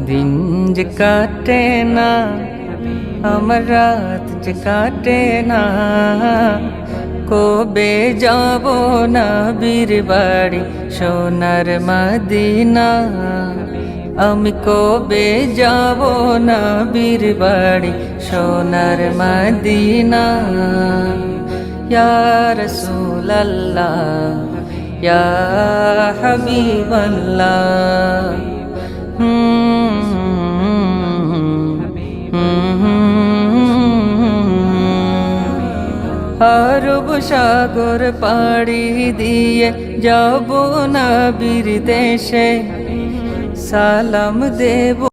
দিন যে কাটে না, আমার রাত যে কাটে না, কবে যাব নবীর বাড়ি সোনার মদিনা। আমি কবে যাব নবীর বাড়ি সোনার মদিনা। ইয়া রাসূলাল্লাহ, ইয়া হাবিবাল্লাহ। আরব সাগর পাড়ি দিয়ে যাব নবীর দেশে, সালাম দেব